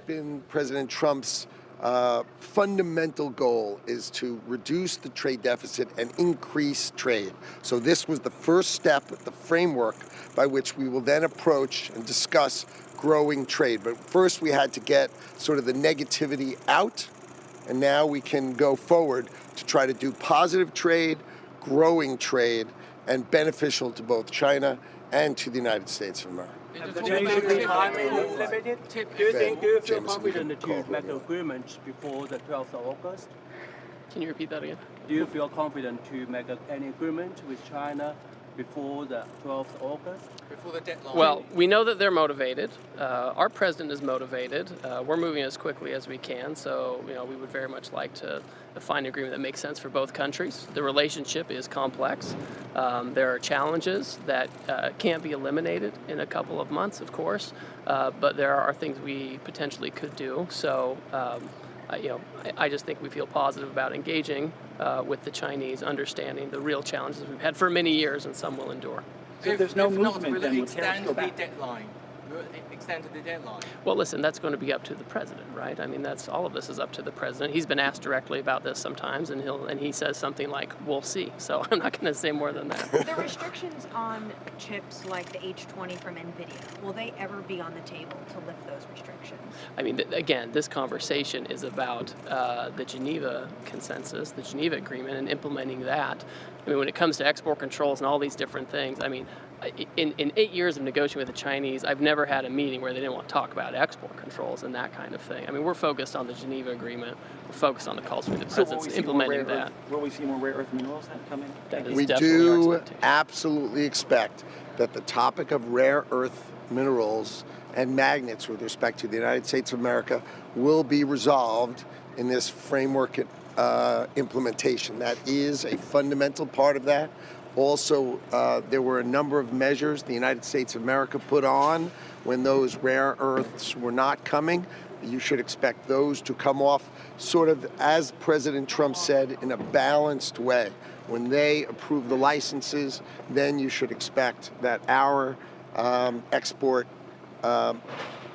been President Trump's fundamental goal, is to reduce the trade deficit and increase trade. So this was the first step, the framework by which we will then approach and discuss growing trade. But first we had to get sort of the negativity out, and now we can go forward to try to do positive trade, growing trade, and beneficial to both China and to the United States of America. Do you feel confident to make agreements before the 12th of August? Can you repeat that again? Do you feel confident to make any agreement with China before the 12th of August? Before the deadline? Well, we know that they're motivated. Our president is motivated. We're moving as quickly as we can, so we would very much like to find an agreement that makes sense for both countries. The relationship is complex. There are challenges that can't be eliminated in a couple of months, of course, but there are things we potentially could do. So, I just think we feel positive about engaging with the Chinese, understanding the real challenges we've had for many years, and some will endure. So there's no movement, then extend the deadline. Extend to the deadline. Well, listen, that's going to be up to the president, right? I mean, all of this is up to the president. He's been asked directly about this sometimes, and he says something like, "We'll see." So I'm not going to say more than that. The restrictions on chips like the H20 from NVIDIA, will they ever be on the table to lift those restrictions? I mean, again, this conversation is about the Geneva consensus, the Geneva agreement, and implementing that. I mean, when it comes to export controls and all these different things, I mean, in 8 years of negotiating with the Chinese, I've never had a meeting where they didn't want to talk about export controls and that kind of thing. I mean, we're focused on the Geneva agreement. We're focused on the calls from the presidents implementing that. Will we see more rare earth minerals coming? We do absolutely expect that the topic of rare earth minerals and magnets with respect to the United States of America will be resolved in this framework implementation. That is a fundamental part of that. Also, there were a number of measures the United States of America put on when those rare earths were not coming. You should expect those to come off sort of, as President Trump said, in a balanced way. When they approve the licenses, then you should expect that our export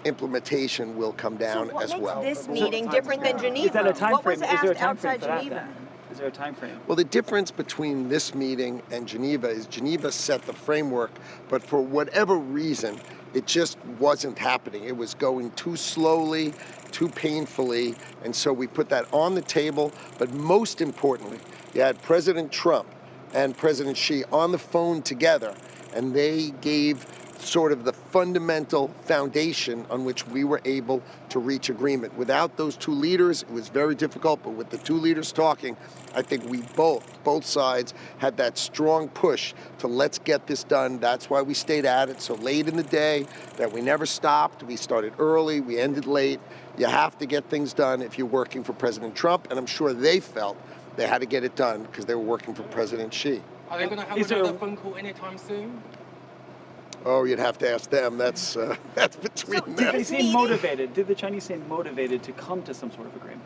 implementation will come down as well. What makes this meeting different than Geneva? Is that a time frame? What was asked outside Geneva? Is there a time frame? Well, the difference between this meeting and Geneva is Geneva set the framework, but for whatever reason, it just wasn't happening. It was going too slowly, too painfully, and so we put that on the table. But most importantly, you had President Trump and President Xi on the phone together, and they gave sort of the fundamental foundation on which we were able to reach agreement. Without those two leaders, it was very difficult, but with the two leaders talking, I think we both sides had that strong push to let's get this done. That's why we stayed at it so late in the day, that we never stopped. We started early, we ended late. You have to get things done if you're working for President Trump, and I'm sure they felt they had to get it done because they were working for President Xi. Are they going to have another phone call anytime soon? Oh, you'd have to ask them. That's between them. Did they seem motivated? Did the Chinese seem motivated to come to some sort of agreement?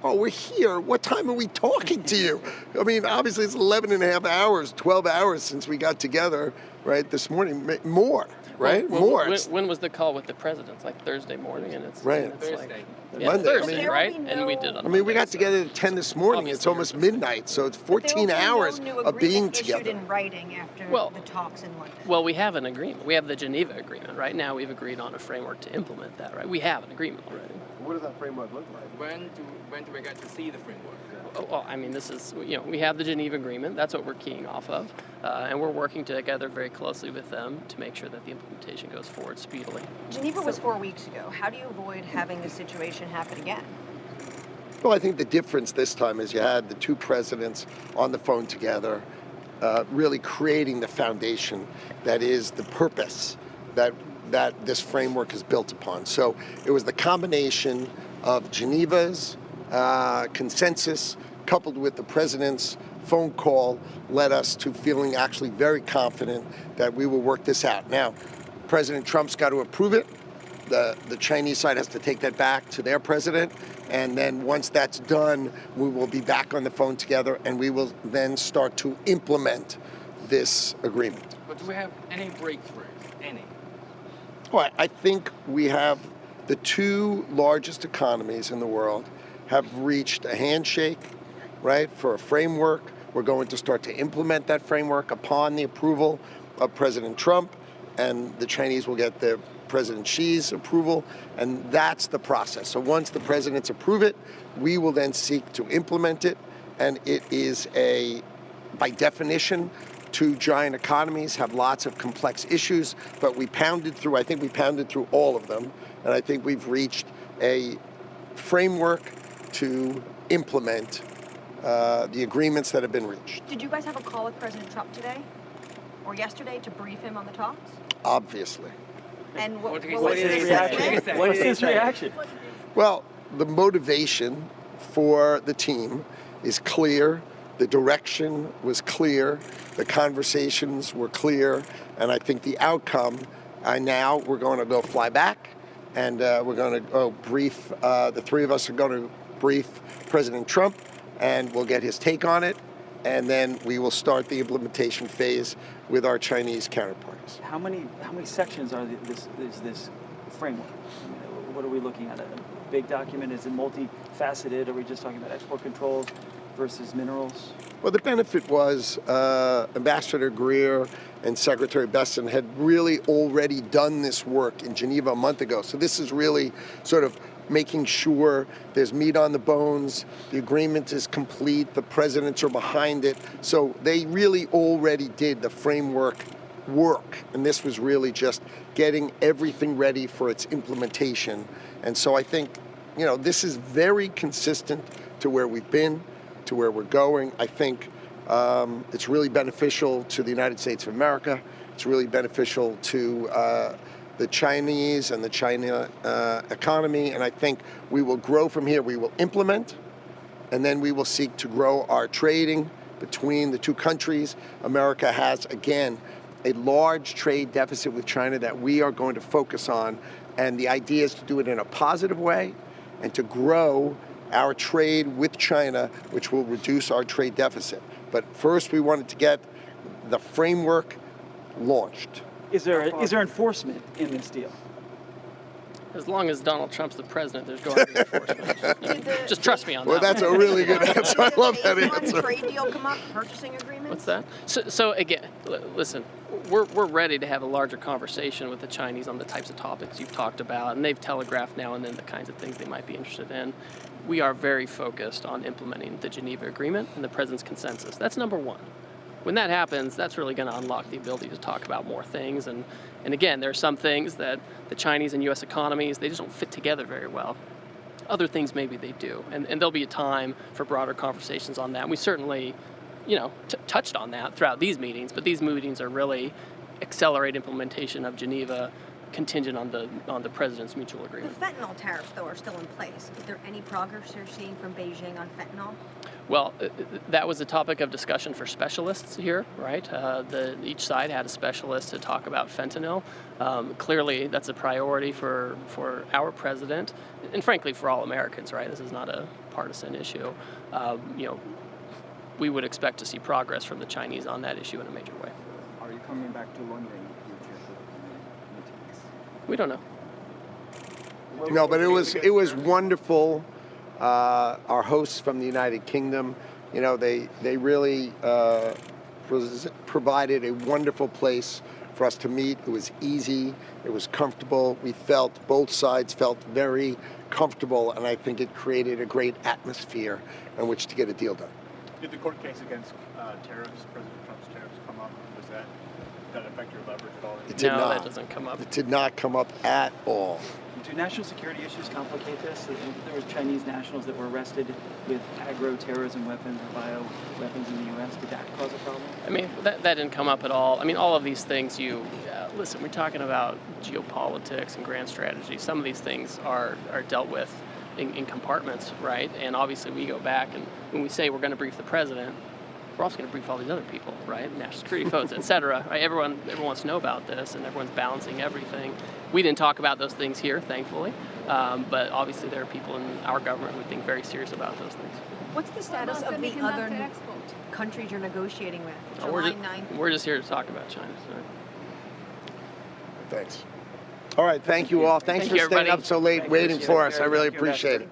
Oh, we're here. What time are we talking to you? I mean, obviously it's 11 and a half hours, 12 hours since we got together, right, this morning. More, right? More. When was the call with the presidents? Like Thursday morning, and it's right. And it's Thursday. Monday. Thursday, right? And we did. I mean, we got together at 10 this morning. It's almost midnight, so it's 14 hours of being together. Issued in writing after the talks in London. Well, we have an agreement. We have the Geneva agreement. Right now, we've agreed on a framework to implement that. Right? We have an agreement already. What does that framework look like? When do we get to see the framework? Well, I mean, this is, we have the Geneva agreement. That's what we're keying off of. And we're working together very closely with them to make sure that the implementation goes forward speedily. Geneva was 4 weeks ago. How do you avoid having this situation happen again? Well, I think the difference this time is you had the two presidents on the phone together, really creating the foundation that is the purpose that this framework is built upon. So it was the combination of Geneva's consensus coupled with the president's phone call led us to feeling actually very confident that we will work this out. Now, President Trump's got to approve it. The Chinese side has to take that back to their president. And then once that's done, we will be back on the phone together and we will then start to implement this agreement. But do we have any breakthroughs? Any? Well, I think we have the two largest economies in the world have reached a handshake, right, for a framework. We're going to start to implement that framework upon the approval of President Trump, and the Chinese will get the President Xi's approval, and that's the process. So once the presidents approve it, we will then seek to implement it, and it is by definition, two giant economies have lots of complex issues, but I think we pounded through all of them, and I think we've reached a framework to implement the agreements that have been reached. Did you guys have a call with President Trump today or yesterday to brief him on the talks? Obviously. And what did he was say? his reaction? What's his reaction? Well, the motivation for the team is clear. The direction was clear. The conversations were clear. And I think the outcome, now we're going to go fly back, and we're going to go brief, the three of us are going to brief President Trump, and we'll get his take on it. And then we will start the implementation phase with our Chinese counterparts. How many sections are this framework? I mean, what are we looking at? A big document? Is it multifaceted? Are we just talking about export controls versus minerals? Well, the benefit was Ambassador Greer and Secretary Besson had really already done this work in Geneva a month ago. So this is really sort of making sure there's meat on the bones, the agreement is complete, the presidents are behind it. So they really already did the framework work, and this was really just getting everything ready for its implementation. And so I think, this is very consistent to where we've been, to where we're going. I think it's really beneficial to the United States of America. It's really beneficial to the Chinese and the China economy, and I think we will grow from here. We will implement, and then we will seek to grow our trading between the two countries. America has, again, a large trade deficit with China that we are going to focus on, and the idea is to do it in a positive way and to grow our trade with China, which will reduce our trade deficit. But first, we wanted to get the framework launched. Is there enforcement in this deal? As long as Donald Trump's the president, there's going to be enforcement. Just trust me on that. Well, that's a really good answer. I love that Did the answer. trade deal come up, purchasing agreements? What's that? So again, listen, we're ready to have a larger conversation with the Chinese on the types of topics you've talked about, and they've telegraphed now and then the kinds of things they might be interested in. We are very focused on implementing the Geneva Agreement and the President's consensus. That's number one. When that happens, that's really going to unlock the ability to talk about more things. And again, there are some things that the Chinese and U.S. economies, they just don't fit together very well. Other things maybe they do. And there'll be a time for broader conversations on that. And we certainly, touched on that throughout these meetings, but these meetings are really accelerate implementation of Geneva contingent on the president's mutual The agreement. fentanyl tariffs, though, are still in place. Is there any progress you're seeing from Beijing on fentanyl? Well, that was a topic of discussion for specialists here, right? Each side had a specialist to talk about fentanyl. Clearly, that's a priority for our president, and frankly, for all Americans, right? This is not a partisan issue. We would expect to see progress from the Chinese on that issue in a major way. Are you coming back to London in the future for meetings? We don't know. No, but it was wonderful. Our hosts from the United Kingdom, they really provided a wonderful place for us to meet. It was easy. It was comfortable. Both sides felt very comfortable, and I think it created a great atmosphere in which to get a deal done. Did the court case against tariffs, President Trump's tariffs, come up? Did that affect your leverage at all? It did No, not. that doesn't come up. It did not come up at all. Do national security issues complicate this? There was Chinese nationals that were arrested with agro-terrorism weapons or bio-weapons in the U.S. Did that cause a problem? I mean, that didn't come up at all. I mean, all of these things listen, we're talking about geopolitics and grand strategy. Some of these things are dealt with in compartments, right? And obviously we go back, and when we say we're going to brief the president, we're also going to brief all these other people, right? National security folks, et cetera. Right? Everyone wants to know about this, and everyone's balancing everything. We didn't talk about those things here, thankfully, but obviously there are people in our government who think very serious about those things. What's the status of the other countries you're negotiating with? July 9th. We're just here to talk about China. So. Thanks. All right, thank you all. Thanks Thank for you, staying everybody. up so late waiting for us. I really appreciate it.